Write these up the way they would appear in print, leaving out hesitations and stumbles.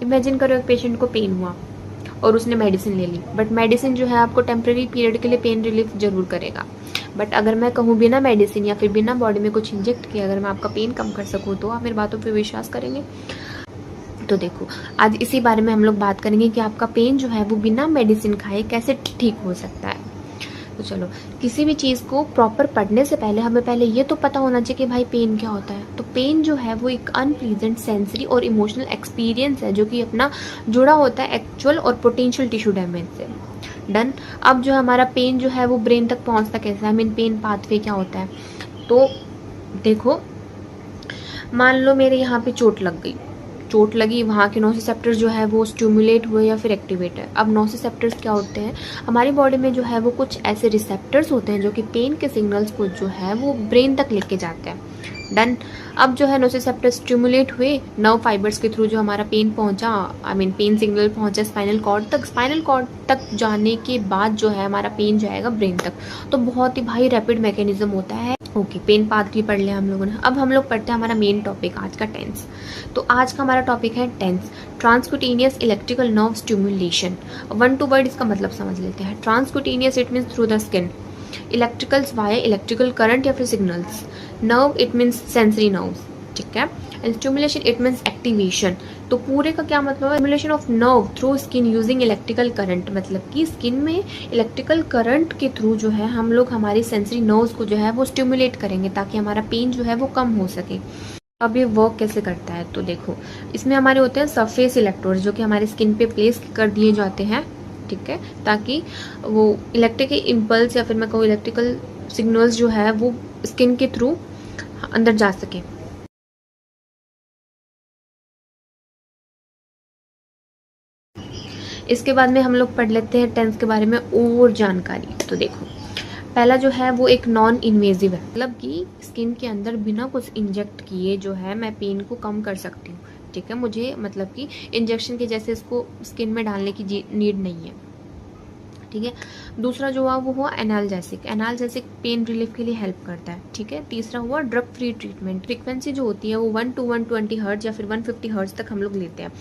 Imagine करो एक patient को पेन हुआ और उसने मेडिसिन ले ली, बट मेडिसिन जो है आपको टेम्प्रेरी पीरियड के लिए पेन रिलीफ जरूर करेगा। बट अगर मैं कहूँ बिना मेडिसिन या फिर बिना बॉडी में कुछ इंजेक्ट किया अगर मैं आपका पेन कम कर सकूँ, तो आप मेरी बातों पे विश्वास करेंगे? तो देखो, आज इसी बारे में हम लोग बात करेंगे कि आपका पेन जो है वो बिना मेडिसिन खाए कैसे ठीक हो सकता है। तो चलो, किसी भी चीज़ को प्रॉपर पढ़ने से पहले हमें पहले ये तो पता होना चाहिए कि भाई पेन क्या होता है। तो पेन जो है वो एक अनप्लीजेंट सेंसरी और इमोशनल एक्सपीरियंस है जो कि अपना जुड़ा होता है एक्चुअल और पोटेंशियल टिश्यू डैमेज से। डन। अब जो हमारा पेन जो है वो ब्रेन तक पहुंचता कैसे है, आई मीन पेन पाथवे क्या होता है। तो देखो, मान लो मेरे यहाँ पे चोट लग गई, चोट लगी, वहाँ के नोसिसेप्टर्स जो है वो स्टिमुलेट हुए या फिर एक्टिवेट है। अब नोसिसेप्टर्स क्या होते हैं, हमारी बॉडी में जो है वो कुछ ऐसे रिसेप्टर्स होते हैं जो कि पेन के सिग्नल्स को जो है वो ब्रेन तक लेके जाते हैं। डन। अब जो है नोसिसेप्टर स्टिमुलेट हुए, नर्व फाइबर्स के थ्रू जो हमारा पेन पहुंचा, आई मीन पेन सिग्नल पहुंचा स्पाइनल कॉर्ड तक। स्पाइनल कॉर्ड तक जाने के बाद जो है हमारा पेन जाएगा ब्रेन तक। तो बहुत ही भाई रैपिड मैकेनिज्म होता है। ओके, पेन पाथवे पढ़ लिया हम लोगों ने। अब हम लोग पढ़ते हैं हमारा मेन टॉपिक आज का, टेंस। तो आज का हमारा टॉपिक है TENS, transcutaneous electrical nerve stimulation. One two word इसका मतलब समझ लेते हैं। Transcutaneous it means through the skin, electricals via electrical current या फिर signals, nerve it means sensory nerves, ठीक है। And stimulation it means activation. तो पूरे का क्या मतलब है, stimulation of nerve through skin using electrical current, मतलब कि स्किन में इलेक्ट्रिकल करंट के थ्रू जो है हम लोग हमारी सेंसरी नर्व्स को जो है वो स्टिमुलेट करेंगे ताकि हमारा पेन जो है वो कम हो सके। अब ये वर्क कैसे करता है, तो देखो, इसमें हमारे होते हैं सरफेस इलेक्ट्रोड्स जो कि हमारे स्किन पे प्लेस कर दिए जाते हैं, ठीक है, ताकि वो इलेक्ट्रिकल इम्पल्स या फिर मैं कहूँ इलेक्ट्रिकल सिग्नल्स जो है वो स्किन के थ्रू अंदर जा सके। इसके बाद में हम लोग पढ़ लेते हैं टेंस के बारे में और जानकारी। तो देखो, पहला जो है वो एक नॉन इन्वेजिव है, मतलब कि स्किन के अंदर बिना कुछ इंजेक्ट किए जो है मैं पेन को कम कर सकती हूँ, ठीक है। मुझे मतलब कि इंजेक्शन के जैसे इसको स्किन में डालने की नीड नहीं है, ठीक है। दूसरा जो हुआ वो हुआ एनाल्जेसिक। एनाल्जेसिक पेन रिलीफ के लिए हेल्प करता है, ठीक है। तीसरा हुआ ड्रग फ्री ट्रीटमेंट। फ्रीक्वेंसी जो होती है वो 1 to 120 हर्ट्ज या फिर 150 हर्ट्ज तक हम लोग लेते हैं।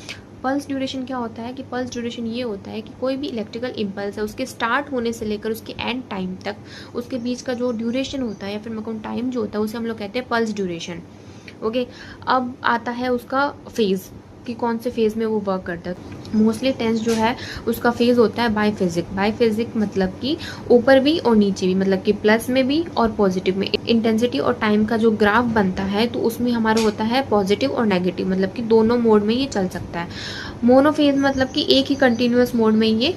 पल्स ड्यूरेशन क्या होता है कि पल्स ड्यूरेशन ये होता है कि कोई भी इलेक्ट्रिकल इम्पल्स है उसके स्टार्ट होने से लेकर उसके एंड टाइम तक उसके बीच का जो ड्यूरेशन होता है या फिर मैं टाइम जो होता है उसे हम लोग कहते हैं पल्स ड्यूरेशन। ओके, अब आता है उसका फेज कि कौन से फेज में वो वर्क करता है। मोस्टली टेंस जो है उसका फेज होता है बाईफेजिक। बाईफेजिक मतलब कि ऊपर भी और नीचे भी, मतलब कि प्लस में भी और पॉजिटिव में। इंटेंसिटी और टाइम का जो ग्राफ बनता है तो उसमें हमारा होता है पॉजिटिव और नेगेटिव, मतलब कि दोनों मोड में ये चल सकता है। मोनोफेज मतलब कि एक ही कंटिन्यूअस मोड में ये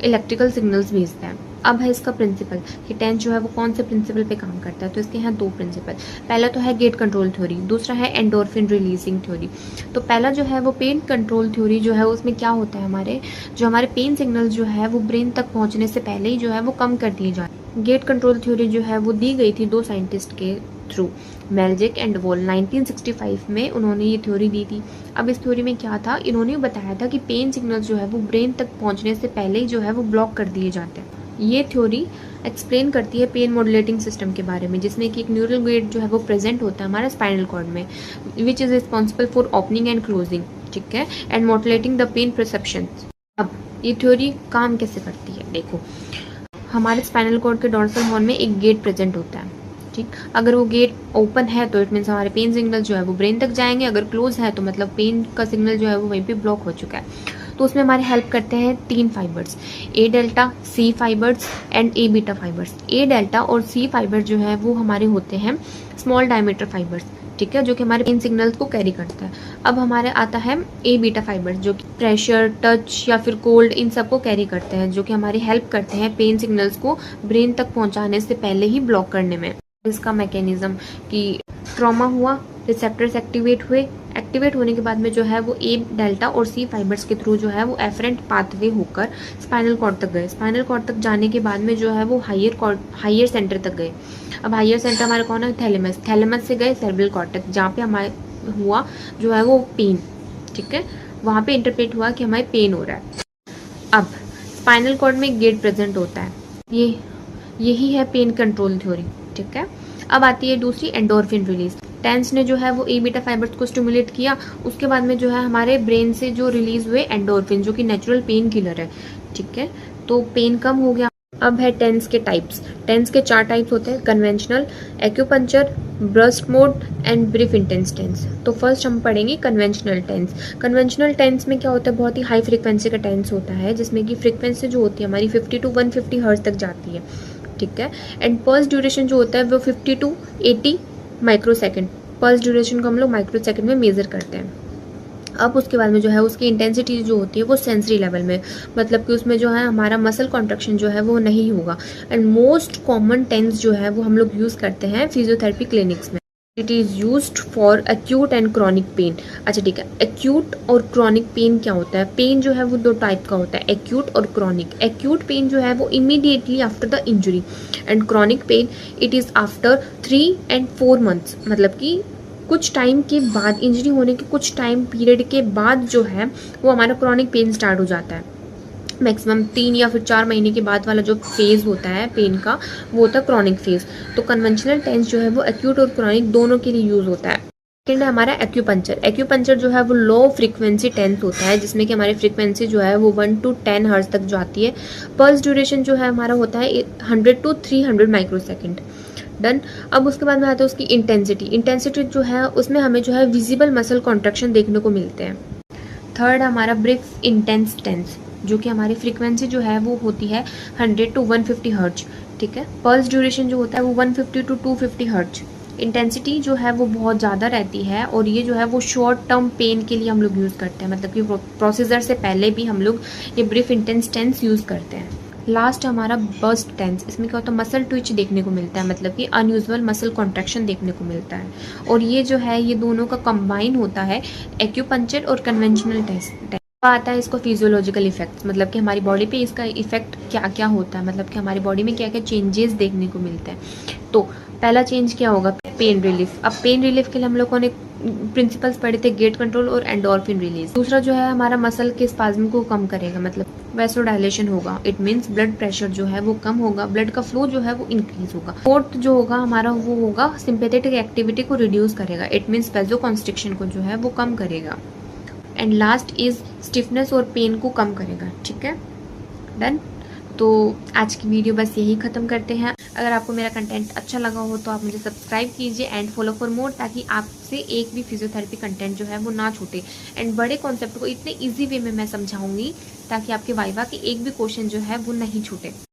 इलेक्ट्रिकल सिग्नल्स भेजता है। अब है इसका प्रिंसिपल कि टेंस जो है वो कौन से प्रिंसिपल पे काम करता है। तो इसके यहाँ दो प्रिंसिपल, पहला तो है गेट कंट्रोल थ्योरी, दूसरा है एंडोर्फिन रिलीजिंग थ्योरी। तो पहला जो है वो पेन कंट्रोल थ्योरी जो है उसमें क्या होता है, हमारे पेन सिग्नल जो है वो ब्रेन तक पहुंचने से पहले ही जो है वो कम कर दिए जाते हैं। गेट कंट्रोल थ्योरी जो है वो दी गई थी दो साइंटिस्ट के थ्रू, मेल्जिक एंड वॉल। 1965 में उन्होंने ये थ्योरी दी थी। अब इस थ्योरी में क्या था, इन्होंने बताया था कि पेन सिग्नल्स जो है वो ब्रेन तक पहुंचने से पहले ही जो है वो ब्लॉक कर दिए जाते हैं। ये थ्योरी एक्सप्लेन करती है पेन मॉड्यूलेटिंग सिस्टम के बारे में, जिसमें कि एक न्यूरल गेट जो है वो प्रेजेंट होता है हमारे स्पाइनल कॉर्ड में, which is responsible for opening and closing, ठीक है, and modulating the pain perception. अब ये थ्योरी काम कैसे करती है, देखो, हमारे स्पाइनल कॉर्ड के डोर्सल हॉर्न में एक गेट प्रेजेंट होता है, ठीक। अगर वो गेट ओपन है तो इट मीन्स हमारे पेन सिग्नल जो है वो ब्रेन तक जाएंगे, अगर क्लोज है तो मतलब पेन का सिग्नल जो है वो वहीं पे ब्लॉक हो चुका है। तो उसमें हमारे हेल्प करते हैं तीन fibres, A delta, C fibres and A beta fibres. A delta और सी फाइबर जो है वो हमारे होते हैं स्मॉल डायमीटर फाइबर्स, ठीक है, जो कि हमारे पेन सिग्नल्स को कैरी करता है। अब हमारे आता है ए बीटा फाइबर्स जो कि प्रेशर, टच या फिर कोल्ड इन सबको कैरी करते हैं, जो कि हमारी हेल्प करते हैं पेन सिग्नल्स को ब्रेन तक पहुंचाने से पहले ही ब्लॉक करने में। इसका मैकेनिज्म कि ट्रॉमा हुआ, रिसेप्टर्स एक्टिवेट हुए, एक्टिवेट होने के बाद में जो है वो ए डेल्टा और सी फाइबर्स के थ्रू जो है वो एफरेंट पाथवे होकर स्पाइनल कॉर्ड तक गए। स्पाइनल कॉर्ड तक जाने के बाद में जो है वो हायर सेंटर तक गए। अब हायर सेंटर हमारा कौन है, थैलेमस। थैलेमस से गए सेरेब्रल कॉर्टेक्स, जहाँ पे हमारे हुआ जो है वो पेन, ठीक है, वहाँ पे इंटरप्रेट हुआ कि हमारे पेन हो रहा है। अब स्पाइनल कॉर्ड में एक गेट प्रेजेंट होता है, यही है पेन कंट्रोल थ्योरी, ठीक है। अब आती है दूसरी एंडोर्फिन रिलीज। टेंस ने जो है वो ए बीटा फाइबर्स को स्टिमुलेट किया, उसके बाद में जो है हमारे ब्रेन से जो रिलीज हुए एंडोर्फिन जो कि नेचुरल पेन किलर है, ठीक है, तो पेन कम हो गया। अब है टेंस के टाइप्स। टेंस के 4 टाइप्स होते हैं, conventional, acupuncture, burst mode and brief intense TENS. तो फर्स्ट हम पढ़ेंगे कन्वेंशनल टेंस। कन्वेंशनल टेंस में क्या होता है, बहुत ही हाई फ्रिक्वेंसी का टेंस होता है, जिसमें कि फ्रिक्वेंसी जो होती है हमारी 50 to 150 हर्ट्ज तक जाती है, ठीक है। एंड पल्स ड्यूरेशन जो होता है वो 50 to 80 micro second. Pulse duration को हम लोग माइक्रो सेकेंड में मेजर करते हैं। अब उसके बाद में जो है उसकी इंटेंसिटी जो होती है वो सेंसरी लेवल में, मतलब कि उसमें जो है हमारा मसल कॉन्ट्रैक्शन जो है वो नहीं होगा। एंड मोस्ट कॉमन टेंस जो है वो हम लोग यूज़ करते हैं फिजियोथेरेपी क्लिनिक्स में। It is used for acute and chronic pain. अच्छा ठीक है, एक्यूट और क्रॉनिक पेन क्या होता है? पेन जो है वो 2 टाइप का होता है, एक्यूट और क्रॉनिक। एक्यूट पेन जो है वो immediately after the injury, and chronic pain it is after 3 and 4 months, मतलब कि कुछ टाइम के बाद, इंजरी होने के कुछ टाइम पीरियड के बाद जो है वो हमारा क्रॉनिक पेन स्टार्ट हो जाता है। मैक्सिमम 3 या फिर 4 महीने के बाद वाला जो फेज़ होता है पेन का वो होता है क्रॉनिक फेज़। तो कन्वेंशनल टेंस जो है वो एक्यूट और क्रॉनिक दोनों के लिए यूज़ होता है। सेकेंड है हमारा एक्यूपंक्चर। एक्यूपंक्चर जो है वो लो फ्रीक्वेंसी टेंस होता है, जिसमें कि हमारी फ्रीक्वेंसी जो है वो 1 to 10 हर्ट्ज तक जाती है। पल्स ड्यूरेशन जो है हमारा होता है 100 to 300 माइक्रो सेकेंड। डन। अब उसके बाद में आता है उसकी इंटेंसिटी। इंटेंसिटी जो है उसमें हमें जो है विजिबल मसल कॉन्ट्रैक्शन देखने को मिलते हैं। थर्ड हमारा ब्रीफ इंटेंस टेंस, जो कि हमारी फ्रीक्वेंसी जो है वो होती है 100 to 150 हर्ट्ज, ठीक है। पल्स ड्यूरेशन जो होता है वो 150 to 250 हर्ट्ज। इंटेंसिटी जो है वो बहुत ज़्यादा रहती है, और ये जो है वो शॉर्ट टर्म पेन के लिए हम लोग यूज़ करते हैं, मतलब कि प्रोसीजर से पहले भी हम लोग ये ब्रीफ इंटेंस टेंस यूज़ करते हैं। लास्ट हमारा बर्स्ट टेंस। इसमें क्या होता है, मसल ट्विच देखने को मिलता है, मतलब कि अनयूजुअल मसल कॉन्ट्रैक्शन देखने को मिलता है, और ये जो है ये दोनों का कंबाइन होता है एक्यूपंक्चर और कन्वेंशनल टेस्ट। आता है इसको फिजियोलॉजिकल इफेक्ट्स, मतलब कि हमारी बॉडी पे इसका इफेक्ट क्या क्या होता है, मतलब कि हमारी बॉडी में क्या क्या चेंजेस देखने को मिलते हैं। तो पहला चेंज क्या होगा, पेन रिलीफ। अब पेन रिलीफ के लिए हम लोगों ने प्रिंसिपल्स पढ़े थे, गेट कंट्रोल और एंडोर्फिन रिलीज। दूसरा जो है हमारा मसल के स्पाज्म को कम करेगा, मतलब वैसोडाइलेशन होगा। इट मीन्स ब्लड प्रेशर जो है वो कम होगा, ब्लड का फ्लो जो है वो इंक्रीज होगा। फोर्थ जो होगा हमारा वो होगा सिंपैथेटिक एक्टिविटी को रिड्यूस करेगा, इट मीन्स वैसोकॉन्स्ट्रिक्शन को जो है वो कम करेगा। एंड लास्ट इज स्टिफनेस और पेन को कम करेगा, ठीक है। डन। तो आज की वीडियो बस यही ख़त्म करते हैं। अगर आपको मेरा कंटेंट अच्छा लगा हो तो आप मुझे सब्सक्राइब कीजिए एंड फॉलो फॉर मोर, ताकि आपसे एक भी फिजियोथेरेपी कंटेंट जो है वो ना छूटे। एंड बड़े कॉन्सेप्ट को इतने इजी वे में मैं समझाऊंगी ताकि आपके वाइवा के एक भी क्वेश्चन जो है वो नहीं छूटे।